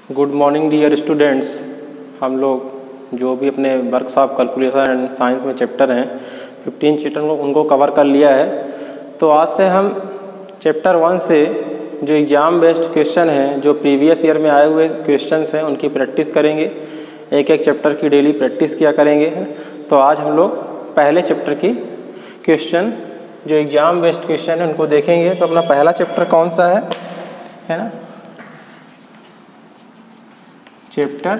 Good morning dear students. हम लोग जो भी अपने वर्कशॉप कैलकुलेशन एंड साइंस में चैप्टर हैं 15 चैप्टर उनको कवर कर लिया है। तो आज से हम चैप्टर 1 से जो एग्ज़ाम बेस्ड क्वेश्चन हैं, जो प्रीवियस ईयर में आए हुए क्वेश्चंस हैं, उनकी प्रैक्टिस करेंगे। एक एक चैप्टर की डेली प्रैक्टिस किया करेंगे। तो आज हम लोग पहले चैप्टर की क्वेश्चन जो एग्ज़ाम बेस्ड क्वेश्चन है उनको देखेंगे। तो अपना पहला चैप्टर कौन सा है ना? चैप्टर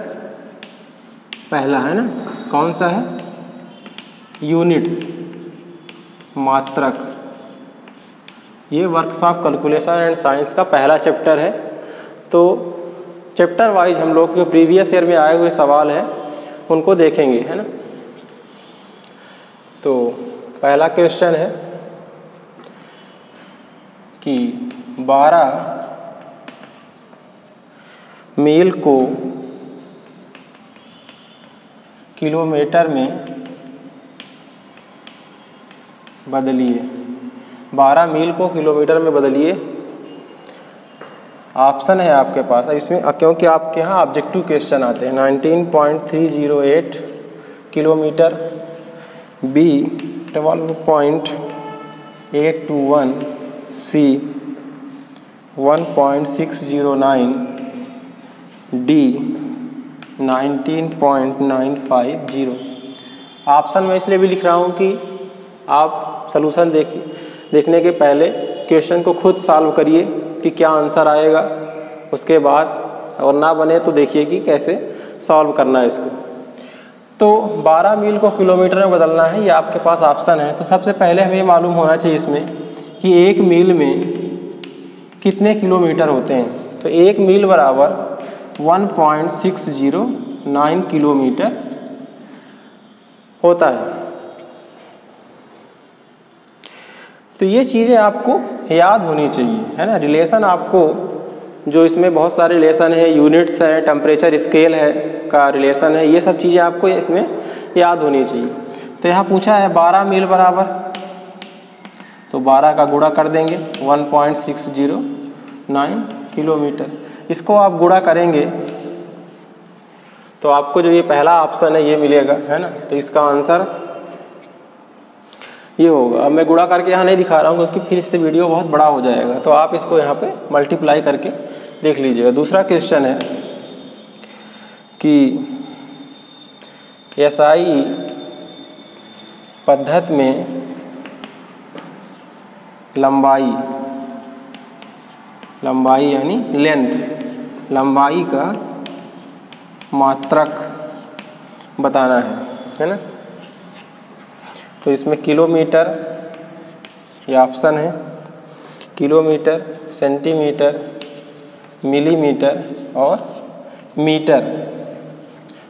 पहला है ना, कौन सा है? यूनिट्स, मात्रक। ये वर्कशॉप कैलकुलेशन एंड साइंस का पहला चैप्टर है। तो चैप्टर वाइज हम लोग जो प्रीवियस ईयर में आए हुए सवाल हैं उनको देखेंगे, है ना। तो पहला क्वेश्चन है कि 12 मील को किलोमीटर में बदलिए। 12 मील को किलोमीटर में बदलिए। ऑप्शन है आपके पास इसमें, क्योंकि आपके यहाँ ऑब्जेक्टिव क्वेश्चन आते हैं। 19.308 किलोमीटर, बी 12.821, सी 1.609, डी 19.950। ऑप्शन में इसलिए भी लिख रहा हूँ कि आप सलूशन देखने के पहले क्वेश्चन को खुद सॉल्व करिए कि क्या आंसर आएगा। उसके बाद और ना बने तो देखिए कि कैसे सॉल्व करना है इसको। तो 12 मील को किलोमीटर में बदलना है, ये आपके पास ऑप्शन है। तो सबसे पहले हमें मालूम होना चाहिए इसमें कि 1 मील में कितने किलोमीटर होते हैं। तो 1 मील बराबर 1.609 किलोमीटर होता है। तो ये चीज़ें आपको याद होनी चाहिए, है ना। रिलेशन आपको, जो इसमें बहुत सारे रिलेशन है, यूनिट्स है, टेम्परेचर स्केल है का रिलेशन है, ये सब चीज़ें आपको इसमें याद होनी चाहिए। तो यहाँ पूछा है 12 मील बराबर, तो 12 का गुणा कर देंगे 1.609 किलोमीटर। इसको आप गुणा करेंगे तो आपको जो ये पहला ऑप्शन है ये मिलेगा, है ना। तो इसका आंसर ये होगा। अब मैं गुणा करके यहाँ नहीं दिखा रहा हूँ क्योंकि फिर इससे वीडियो बहुत बड़ा हो जाएगा। तो आप इसको यहाँ पे मल्टीप्लाई करके देख लीजिएगा। दूसरा क्वेश्चन है कि एसआई पद्धति में लंबाई यानी लेंथ, लंबाई का मात्रक बताना है ना। तो इसमें किलोमीटर ये ऑप्शन है, किलोमीटर, सेंटीमीटर, मिलीमीटर और मीटर।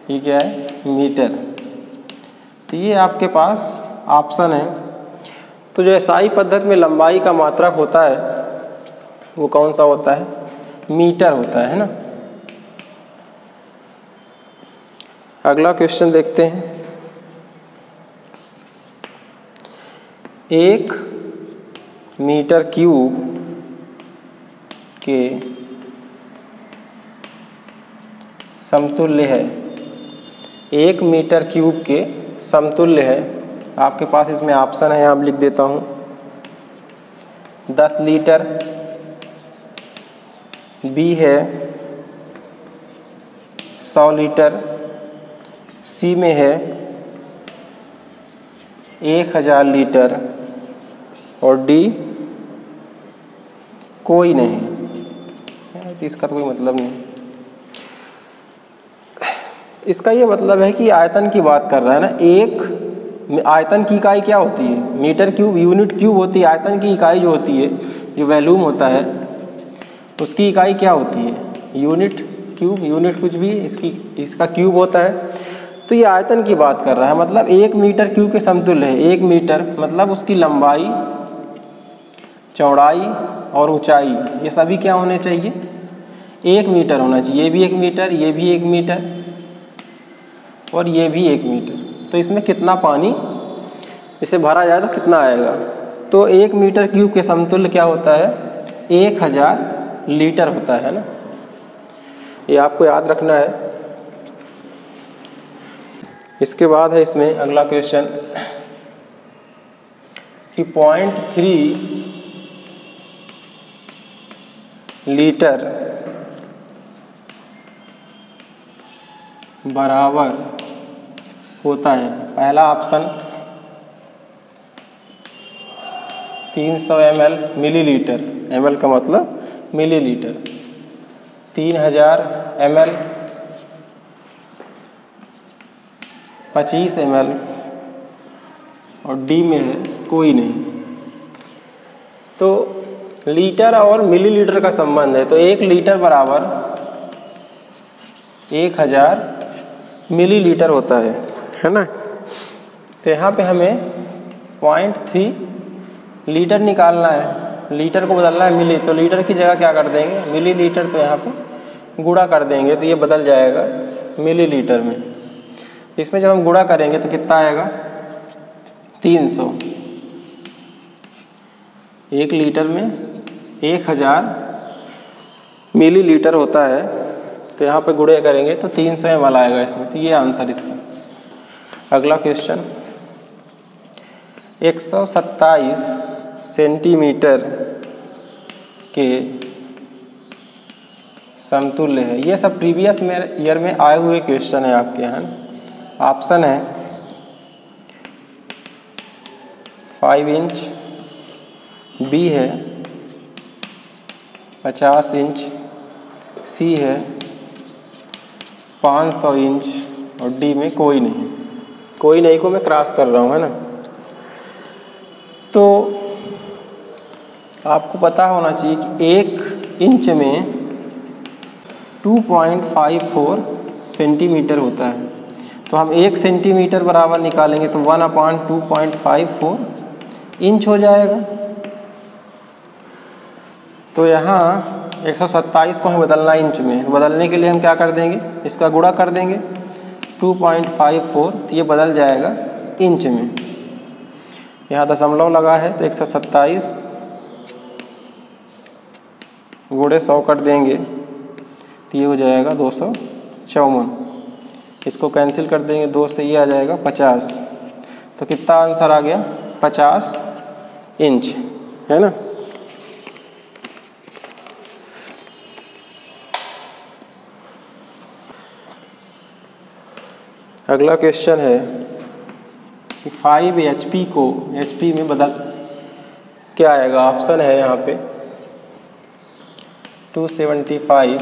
ये क्या है? मीटर। तो ये आपके पास ऑप्शन है। तो जो एसआई पद्धति में लंबाई का मात्रक होता है वो कौन सा होता है? मीटर होता है ना। अगला क्वेश्चन देखते हैं। 1 मीटर क्यूब के समतुल्य है। 1 मीटर क्यूब के समतुल्य है। आपके पास इसमें ऑप्शन है, यहाँ लिख देता हूँ। 10 लीटर, बी है 100 लीटर, सी में है 1000 लीटर और डी कोई नहीं। इसका तो कोई मतलब नहीं। इसका ये मतलब है कि आयतन की बात कर रहा है ना। एक आयतन की इकाई क्या होती है? मीटर क्यूब, यूनिट क्यूब होती है। आयतन की इकाई जो होती है, जो वॉल्यूम होता है, उसकी इकाई क्या होती है? Unit cube. यूनिट कुछ भी, इसका क्यूब होता है। तो ये आयतन की बात कर रहा है, मतलब 1 मीटर क्यूब के समतुल्य है। 1 मीटर मतलब उसकी लंबाई, चौड़ाई और ऊंचाई ये सभी क्या होने चाहिए? 1 मीटर होना चाहिए। ये भी 1 मीटर, ये भी 1 मीटर और ये भी 1 मीटर। तो इसमें कितना पानी इसे भरा जाए तो कितना आएगा? तो 1 मीटर क्यूब के समतुल्य क्या होता है? 1000 लीटर होता है ना। ये आपको याद रखना है। इसके बाद है इसमें अगला क्वेश्चन कि 0.3 लीटर बराबर होता है। पहला ऑप्शन 300 ml मिलीलीटर, ml का मतलब मिलीलीटर, 3000 ml, 25 ml और डी में है कोई नहीं। तो लीटर और मिलीलीटर का संबंध है, तो 1 लीटर बराबर 1000 मिलीलीटर होता है ना। तो यहाँ पे हमें 0.3 लीटर निकालना है, लीटर को बदलना है मिली, तो लीटर की जगह क्या कर देंगे मिलीलीटर, तो यहाँ पे गुणा कर देंगे तो ये बदल जाएगा मिलीलीटर में। इसमें जब हम गुणा करेंगे तो कितना आएगा 300। 1 लीटर में 1000 मिलीलीटर होता है, तो यहाँ पे गुणे करेंगे तो 300 ml आएगा इसमें, तो ये आंसर इसका। अगला क्वेश्चन 127 सेंटीमीटर के समतुल्य है। ये सब प्रीवियस ईयर में आए हुए क्वेश्चन है आपके यहाँ। ऑप्शन है 5 इंच, बी है 50 इंच, सी है 500 इंच और डी में कोई नहीं। कोई नहीं को मैं क्रॉस कर रहा हूँ, है ना। तो आपको पता होना चाहिए कि 1 इंच में 2.54 सेंटीमीटर होता है। तो हम 1 सेंटीमीटर बराबर निकालेंगे तो 1/2.54 इंच हो जाएगा। तो यहाँ 127 को हमें बदलना इंच में, बदलने के लिए हम क्या कर देंगे इसका गुणा कर देंगे 2.54, तो ये बदल जाएगा इंच में। यहाँ दशमलव लगा है तो 127 गुणे 100 कर देंगे तो ये हो जाएगा 254। इसको कैंसिल कर देंगे 2 से, ये आ जाएगा 50। तो कितना आंसर आ गया 50 इंच, है ना। अगला क्वेश्चन है कि 5 HP को HP में बदल क्या आएगा। ऑप्शन है यहाँ पे 275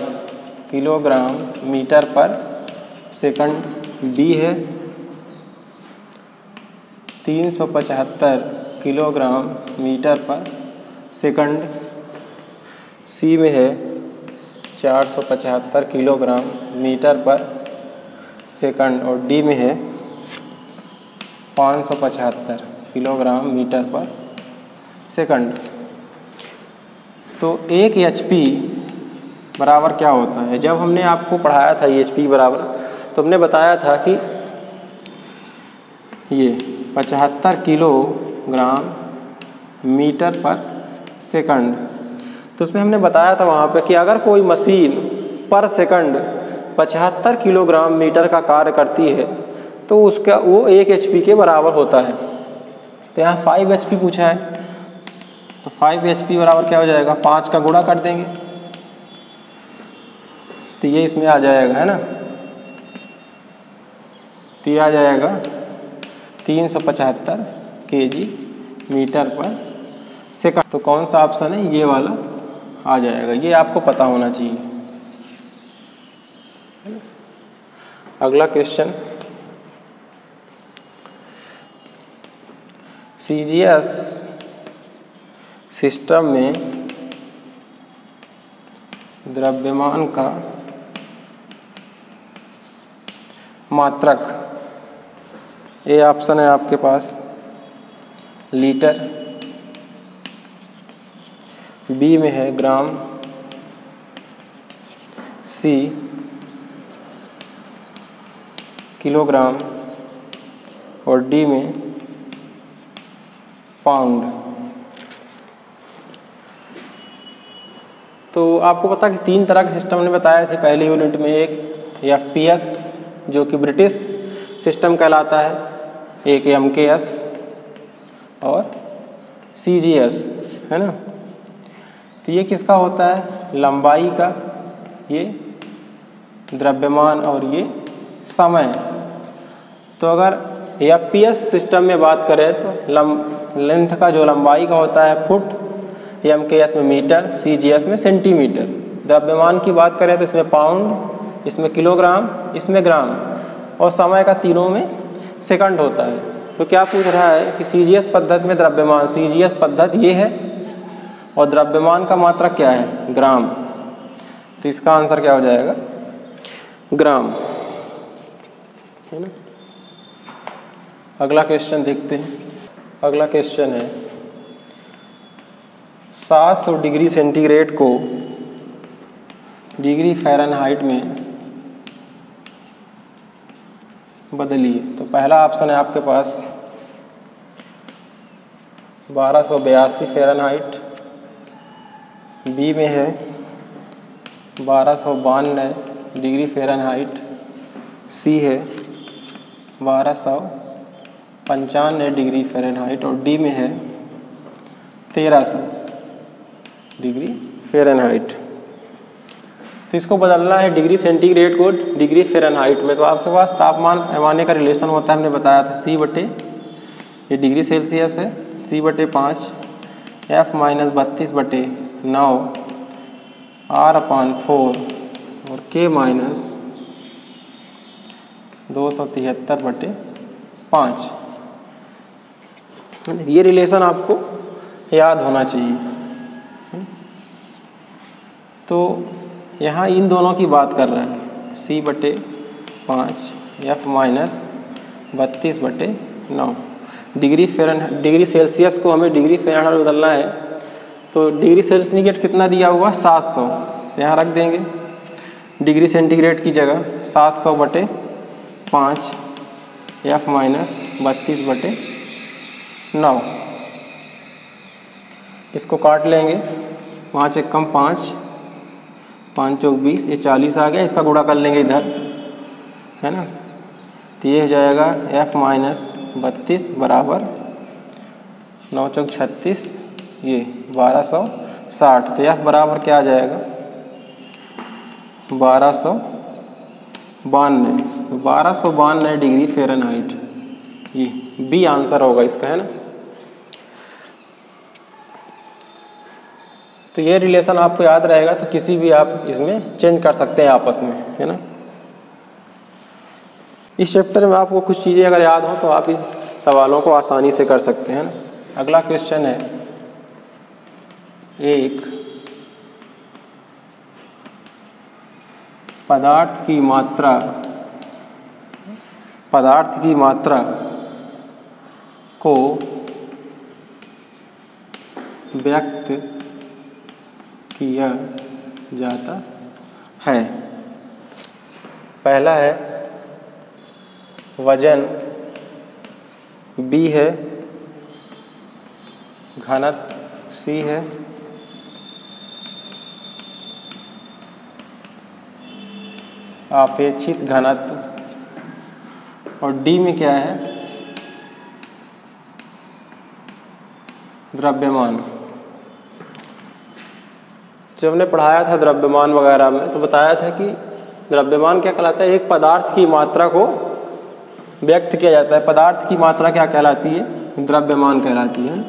किलोग्राम मीटर पर सेकंड, बी है 375 किलोग्राम मीटर पर सेकंड, सी में है 475 किलोग्राम मीटर पर सेकंड और डी में है 575 किलोग्राम मीटर पर सेकंड। तो 1 HP बराबर क्या होता है। जब हमने आपको पढ़ाया था HP बराबर, तो हमने बताया था कि ये 75 किलोग्राम मीटर पर सेकंड। तो उसमें हमने बताया था वहाँ पे कि अगर कोई मशीन पर सेकंड 75 किलोग्राम मीटर का कार्य करती है तो उसका वो 1 HP के बराबर होता है। तो यहाँ 5 HP पूछा है, तो 5 HP बराबर क्या हो जाएगा 5 का गुणा कर देंगे तो ये इसमें आ जाएगा, है ना। तो ये आ जाएगा 375 kg मीटर पर सेकंड। तो कौन सा ऑप्शन है, ये वाला आ जाएगा। ये आपको पता होना चाहिए। अगला क्वेश्चन CGS सिस्टम में द्रव्यमान का मात्रक, ये ऑप्शन है आपके पास लीटर, बी में है ग्राम, सी किलोग्राम और डी में पाउंड। तो आपको पता कि 3 तरह के सिस्टम ने बताए थे पहली यूनिट में। एक FPS जो कि ब्रिटिश सिस्टम कहलाता है, एक MKS और CGS, है ना। तो ये किसका होता है? लंबाई का, ये द्रव्यमान और ये समय। तो अगर FPS सिस्टम में बात करें तो लेंथ का जो लंबाई का होता है फुट, MKS में मीटर, CGS में सेंटीमीटर। द्रव्यमान की बात करें तो इसमें पाउंड, इसमें किलोग्राम, इसमें ग्राम, और समय का तीनों में सेकंड होता है। तो क्या पूछ रहा है कि CGS पद्धति में द्रव्यमान, CGS पद्धति ये है और द्रव्यमान का मात्रक क्या है? ग्राम। तो इसका आंसर क्या हो जाएगा? ग्राम, है ना। अगला क्वेश्चन देखते हैं। अगला क्वेश्चन है 700 डिग्री सेंटीग्रेड को डिग्री फ़ारेनहाइट में बदलिए। तो पहला ऑप्शन है आपके पास 1282 फ़ारेनहाइट, बी में है 1292 डिग्री फ़ारेनहाइट, सी है 1295 डिग्री फ़ारेनहाइट और डी में है 1300 डिग्री फ़ारेनहाइट। तो इसको बदलना है डिग्री सेंटीग्रेड को डिग्री फ़ारेनहाइट में। तो आपके पास तापमान पैमाने का रिलेशन होता है, हमने बताया था C बटे, ये डिग्री सेल्सियस है, C/5 F - 32/9 R/4 और K - 273/5। ये रिलेशन आपको याद होना चाहिए। तो यहाँ इन दोनों की बात कर रहे हैं, C/5 F - 32/9। डिग्री सेल्सियस को हमें डिग्री फ़ारेनहाइट में बदलना है। तो डिग्री सेंटीग्रेड कितना दिया हुआ? 700, यहाँ रख देंगे डिग्री सेंटीग्रेड की जगह 700/5 F - 32/9। इसको काट लेंगे, 5 × 5, 5 × 20, ये 40 आ गया। इसका गुणा कर लेंगे इधर, है ना। तो ये हो जाएगा F - 32 बराबर 9 × 36, ये 1260। तो F बराबर क्या आ जाएगा? 1292। 1292 डिग्री फ़ारेनहाइट, ये बी आंसर होगा इसका, है ना। तो ये रिलेशन आपको याद रहेगा, तो किसी भी आप इसमें चेंज कर सकते हैं आपस में, है ना। इस चैप्टर में आपको कुछ चीज़ें अगर याद हो तो आप इन सवालों को आसानी से कर सकते हैं ना। अगला क्वेश्चन है एक पदार्थ की मात्रा को व्यक्त किया जाता है। पहला है वजन, बी है घनत्व, सी है अपेक्षित घनत्व और डी में क्या है? द्रव्यमान। जब हमने पढ़ाया था द्रव्यमान वगैरह में तो बताया था कि द्रव्यमान क्या कहलाता है? एक पदार्थ की मात्रा को व्यक्त किया जाता है। पदार्थ की मात्रा क्या कहलाती है? द्रव्यमान कहलाती है।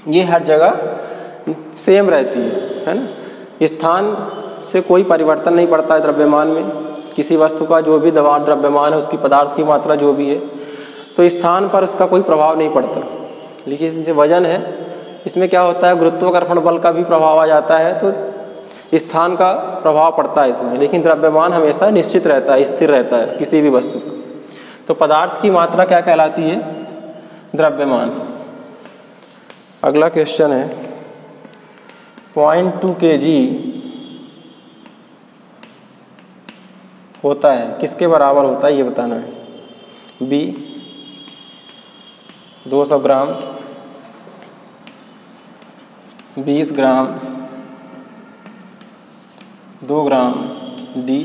ये हर जगह सेम रहती है ना। स्थान से कोई परिवर्तन नहीं पड़ता है द्रव्यमान में। किसी वस्तु का जो भी द्रव्यमान है, उसकी पदार्थ की मात्रा जो भी है, तो स्थान पर उसका कोई प्रभाव नहीं पड़ता। लेकिन जो वजन है, इसमें क्या होता है? गुरुत्वाकर्षण बल का भी प्रभाव आ जाता है, तो स्थान का प्रभाव पड़ता है इसमें। लेकिन द्रव्यमान हमेशा निश्चित रहता है, स्थिर रहता है किसी भी वस्तु का। तो पदार्थ की मात्रा क्या कहलाती है? द्रव्यमान। अगला क्वेश्चन है 0.2 kg होता है, किसके बराबर होता है ये बताना है। बी 200 ग्राम, 20 ग्राम, 2 ग्राम, डी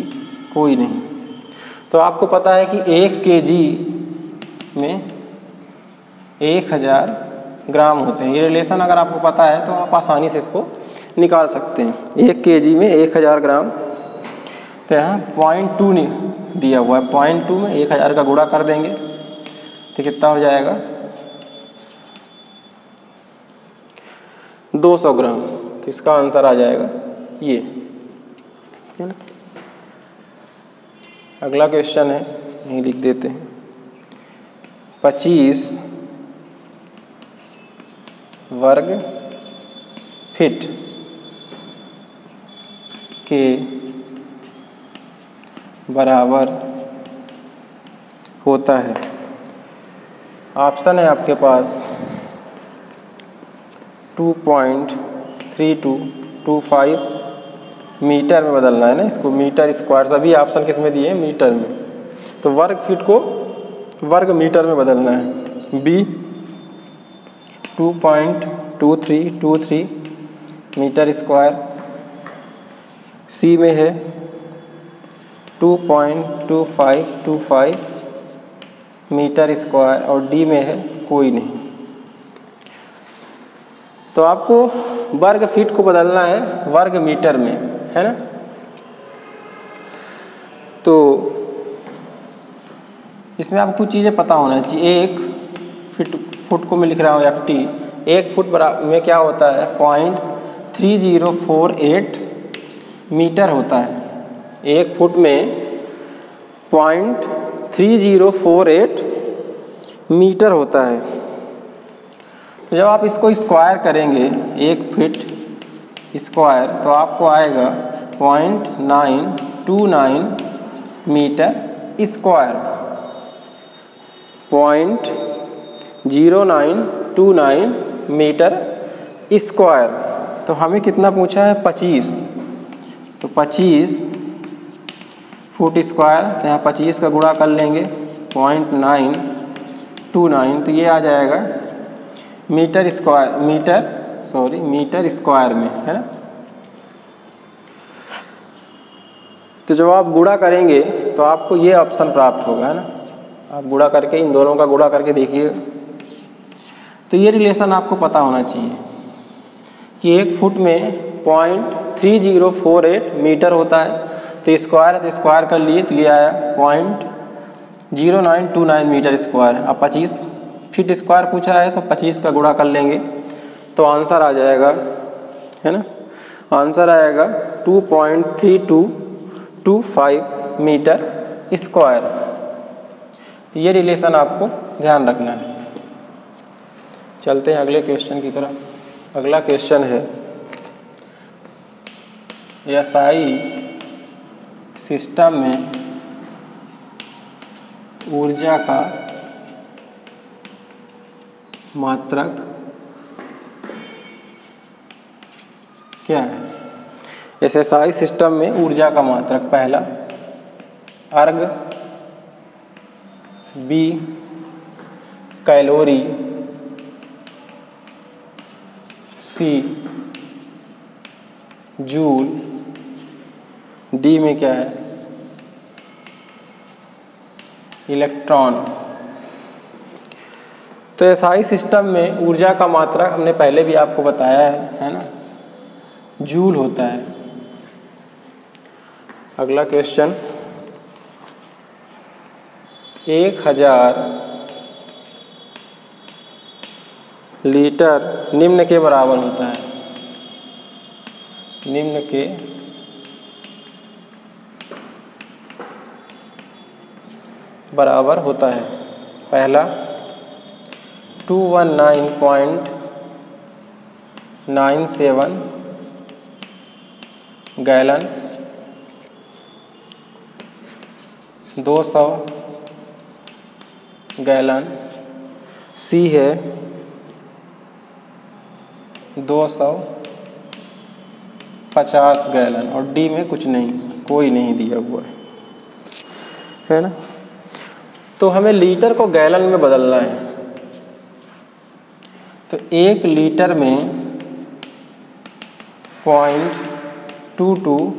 कोई नहीं। तो आपको पता है कि 1 kg में 1000 ग्राम होते हैं। ये रिलेशन अगर आपको पता है तो आप आसानी से इसको निकाल सकते हैं। 1 kg में 1000 ग्राम, तो यहाँ 0.2 दिया हुआ है। 0.2 में 1000 का गुणा कर देंगे तो कितना हो जाएगा 200 ग्राम। तो इसका आंसर आ जाएगा ये, है ना। अगला क्वेश्चन है, यहीं लिख देते हैं। 25 वर्ग फीट के बराबर होता है। ऑप्शन है आपके पास 2.3225 मीटर में बदलना है ना इसको, मीटर स्क्वायर। सभी ऑप्शन किस में दिए हैं? मीटर में। तो वर्ग फीट को वर्ग मीटर में बदलना है। बी 2.2323 मीटर स्क्वायर, सी में है 2.2525 मीटर स्क्वायर और डी में है कोई नहीं। तो आपको वर्ग फीट को बदलना है वर्ग मीटर में, है ना। तो इसमें आपको कुछ चीज़ें पता होना चाहिए। एक फुट को मैं लिख रहा हूँ FT। 1 फुट में क्या होता है? 0.3048 मीटर होता है। 1 फुट में 0.3048 मीटर होता है। तो जब आप इसको स्क्वायर करेंगे 1 फीट स्क्वायर, तो आपको आएगा 0.929 मीटर स्क्वायर। 0.0929 metre square. तो हमें कितना पूछा है? 25। तो 25 फुट स्क्वायर, तो यहाँ 25 का गुणा कर लेंगे 0.929, तो ये आ जाएगा मीटर स्क्वायर, मीटर स्क्वायर में, है ना। तो जब आप गुणा करेंगे तो आपको ये ऑप्शन प्राप्त होगा, है ना। आप गुणा करके इन दोनों का गुणा करके देखिए। तो ये रिलेशन आपको पता होना चाहिए कि 1 फुट में 0.3048 मीटर होता है। तो स्क्वायर है तो स्क्वायर कर लिए, तो ये आया 0.0929 मीटर स्क्वायर। अब 25 फीट स्क्वायर पूछा है तो 25 का गुणा कर लेंगे तो आंसर आ जाएगा, है ना। आंसर आएगा 2.3225 मीटर स्क्वायर। ये रिलेशन आपको ध्यान रखना है। चलते हैं अगले क्वेश्चन की तरफ। अगला क्वेश्चन है SI सिस्टम में ऊर्जा का मात्रक क्या है? SI सिस्टम में ऊर्जा का मात्रक, पहला अर्ग, बी कैलोरी, सी जूल, डी में क्या है? इलेक्ट्रॉन। तो SI सिस्टम में ऊर्जा का मात्रक हमने पहले भी आपको बताया है ना, जूल होता है। अगला क्वेश्चन, 1000 लीटर निम्न के बराबर होता है। निम्न के बराबर होता है। पहला 219.97 गैलन, 200 गैलन, सी है 250 गैलन और डी में कुछ नहीं, कोई नहीं दिया हुआ है ना। तो हमें लीटर को गैलन में बदलना है। तो 1 लीटर में 0.22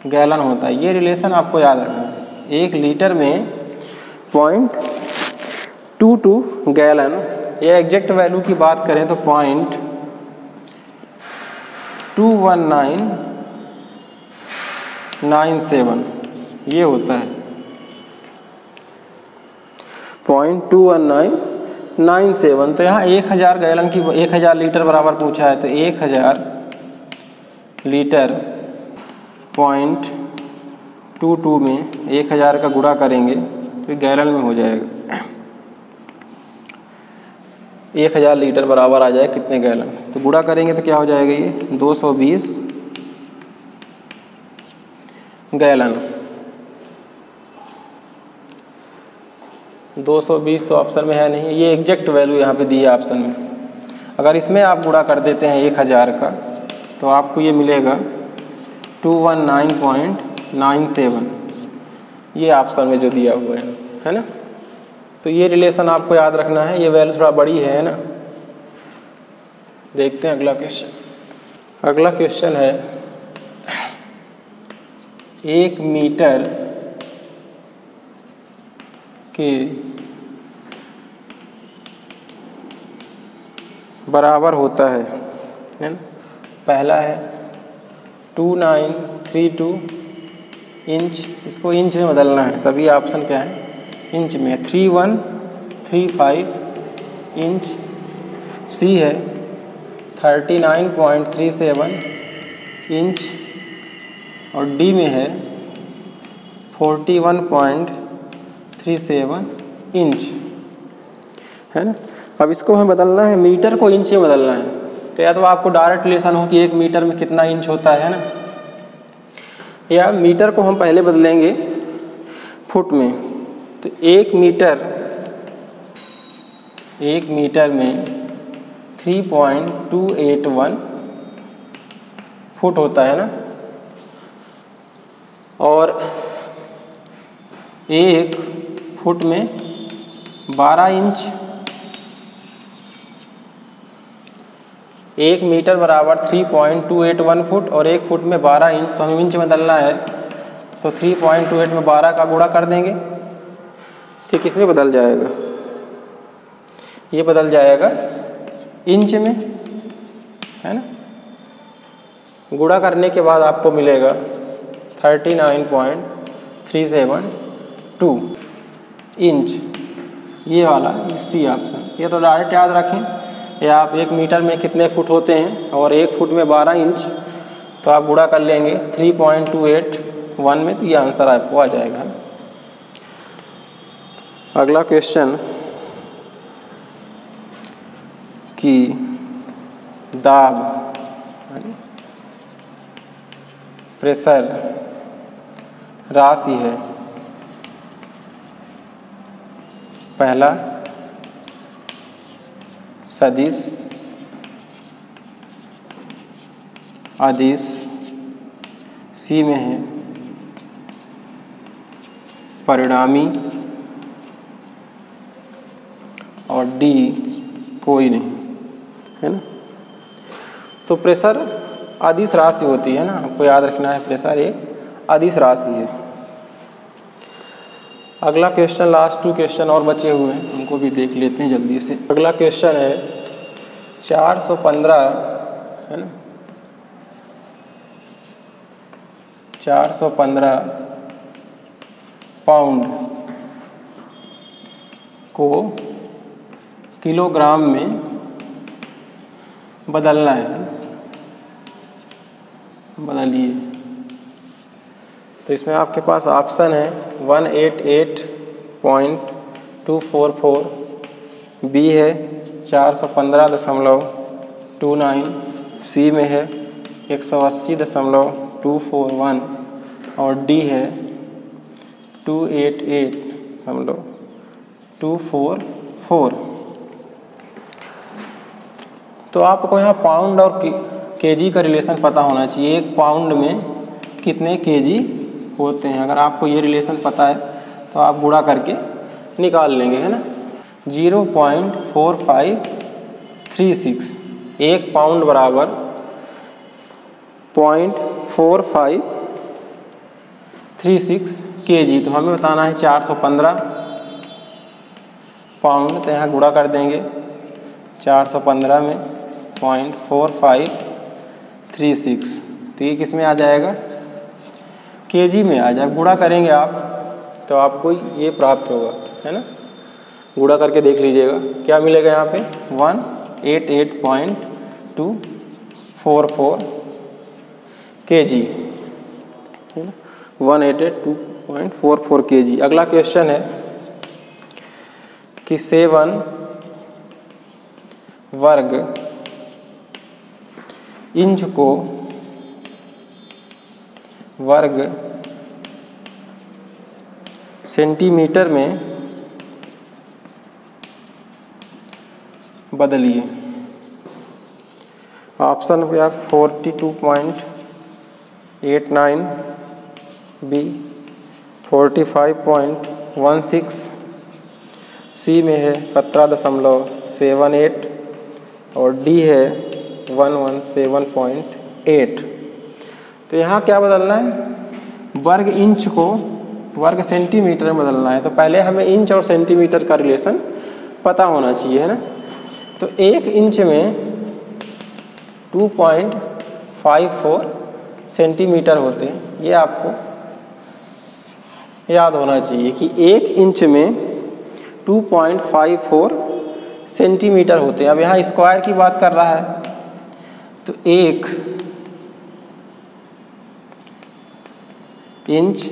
गैलन होता है। ये रिलेशन आपको याद रखना है। 1 लीटर में 0.22 गैलन। ये एग्जैक्ट वैल्यू की बात करें तो 0.21997 ये होता है। 0.21997। तो यहाँ 1000 गैलन की 1000 लीटर बराबर पूछा है, तो 1000 लीटर 0.22 में 1000 का गुणा करेंगे तो गैलन में हो जाएगा। 1000 लीटर बराबर आ जाए कितने गैलन, तो गुणा करेंगे तो क्या हो जाएगा, ये 220 गैलन। 220 तो ऑप्शन में है नहीं, ये एग्जैक्ट वैल्यू यहाँ पे दी है ऑप्शन में। अगर इसमें आप गुणा कर देते हैं 1000 का तो आपको ये मिलेगा 219.97, ये ऑप्शन में जो दिया हुआ है ना। तो ये रिलेशन आपको याद रखना है। ये वैल्यू थोड़ा बड़ी है ना। देखते हैं अगला क्वेश्चन। अगला क्वेश्चन है 1 मीटर के बराबर होता है ना। पहला है 2932 इंच, इसको इंच में बदलना है। सभी ऑप्शन क्या है, इंच में। 3135 इंच। सी है 39.37 इंच और डी में है 41.37 इंच, है ना। अब इसको हमें बदलना है, मीटर को इंच में बदलना है। तो या तो आपको डायरेक्ट रिलेशन हो कि 1 मीटर में कितना इंच होता है ना, या मीटर को हम पहले बदलेंगे फुट में। तो 1 मीटर में 3.281 फुट होता है ना। और 1 फुट में 12 इंच। 1 मीटर बराबर 3.281 फुट और 1 फुट में 12 इंच। तो हमें इंच में बदलना है, तो 3.28 में 12 का गुणा कर देंगे, ठीक, किसमें बदल जाएगा, ये बदल जाएगा इंच में, है ना। गुणा करने के बाद आपको मिलेगा 39.372 इंच, ये वाला सी ऑप्शन। ये तो डायरेक्ट याद रखें, या आप 1 मीटर में कितने फुट होते हैं और 1 फुट में 12 इंच, तो आप गुणा कर लेंगे 3.281 में, तो ये आंसर आपको आ जाएगा। अगला क्वेश्चन कि दाब, प्रेशर राशि है। पहला सदिश, अदिश, सी में है परिणामी और डी कोई नहीं, है ना। तो प्रेशर अदिश राशि होती है ना, आपको याद रखना है, प्रेशर एक अदिश राशि है। अगला क्वेश्चन, लास्ट 2 क्वेश्चन और बचे हुए हैं, उनको भी देख लेते हैं जल्दी से। अगला क्वेश्चन है 415, है ना, 415 पाउंड को किलोग्राम में बदलना है, बदलिए। तो इसमें आपके पास ऑप्शन है 188.244, बी है 415.29, सी में है 180.241 और डी है 288.244। तो आपको यहाँ पाउंड और केजी का रिलेशन पता होना चाहिए। 1 पाउंड में कितने केजी होते हैं, अगर आपको ये रिलेशन पता है तो आप गुणा करके निकाल लेंगे, है ना। 0.4536, 1 पाउंड बराबर 0.45 36 kg। तो हमें बताना है 415 पाउंड। तो यहाँ गुणा कर देंगे 415 में 0.4536। तो ये किस में आ जाएगा, केजी में आ जाएगा। गुणा करेंगे आप तो आपको ये प्राप्त होगा, है ना। गुणा करके देख लीजिएगा क्या मिलेगा यहाँ पे, 188.244 kg, है ना, 188.244 kg। अगला क्वेश्चन है कि 7 वर्ग इंच को वर्ग सेंटीमीटर में बदलिए। ऑप्शन पे आप 42.89, बी 45.16, सी में है 17.78 और डी है 117.8। तो यहाँ क्या बदलना है, वर्ग इंच को वर्ग सेंटीमीटर में बदलना है। तो पहले हमें इंच और सेंटीमीटर का रिलेशन पता होना चाहिए, है ना। तो 1 इंच में 2.54 सेंटीमीटर होते हैं, ये आपको याद होना चाहिए कि 1 इंच में 2.54 सेंटीमीटर होते हैं। अब यहाँ स्क्वायर की बात कर रहा है तो 1 इंच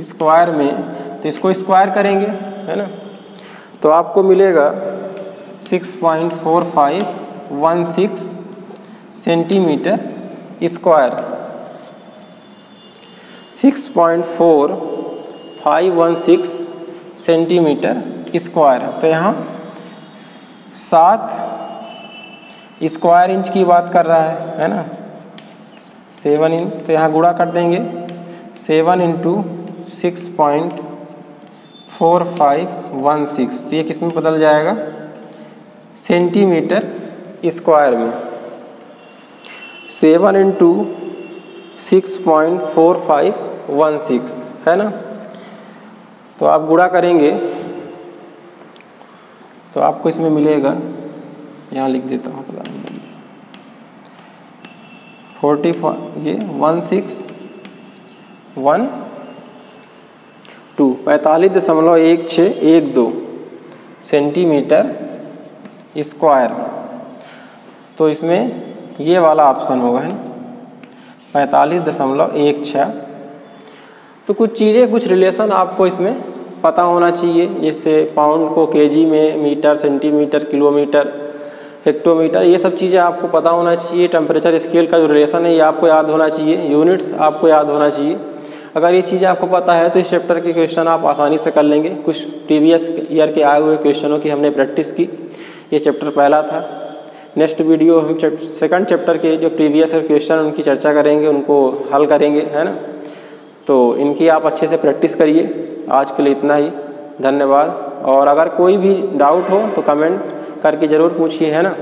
स्क्वायर में, तो इसको स्क्वायर करेंगे, है ना, तो आपको मिलेगा 6.4516 सेंटीमीटर स्क्वायर। 6.4516 centimetre square. तो यहाँ 7 स्क्वायर इंच की बात कर रहा है ना, 7 इंच। तो यहाँ गुणा कर देंगे 7 इंटू 6.4516। तो ये किस में बदल जाएगा, सेंटीमीटर स्क्वायर में। 7 इंटू 6.4516, है ना। तो आप गुणा करेंगे तो आपको इसमें मिलेगा, यहाँ लिख देता हूँ, 45.1612 सेंटीमीटर स्क्वायर। तो इसमें ये वाला ऑप्शन होगा, है ना, 45.16। तो कुछ चीज़ें, कुछ रिलेशन आपको इसमें पता होना चाहिए, जैसे पाउंड को केजी में, मीटर, सेंटीमीटर, किलोमीटर, हेक्टोमीटर, ये सब चीज़ें आपको पता होना चाहिए। टेम्परेचर स्केल का जो रिलेशन है ये आपको याद होना चाहिए, यूनिट्स आपको याद होना चाहिए। अगर ये चीज़ें आपको पता है तो इस चैप्टर के क्वेश्चन आप आसानी से कर लेंगे। कुछ प्रीवियस ईयर के आए हुए क्वेश्चनों की हमने प्रैक्टिस की। ये चैप्टर पहला था। नेक्स्ट वीडियो हम सेकंड चैप्टर के जो प्रीवियस क्वेश्चन उनकी चर्चा करेंगे, उनको हल करेंगे, है ना। तो इनकी आप अच्छे से प्रैक्टिस करिए। आज के लिए इतना ही, धन्यवाद। और अगर कोई भी डाउट हो तो कमेंट करके ज़रूर पूछिए, है ना।